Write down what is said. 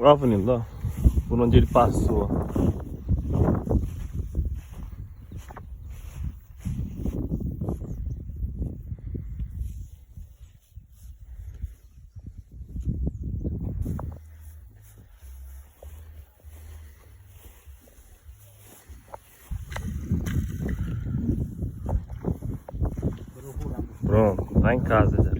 Olha, Vanilda, ó. Por onde ele passou. Pronto, tá em casa já.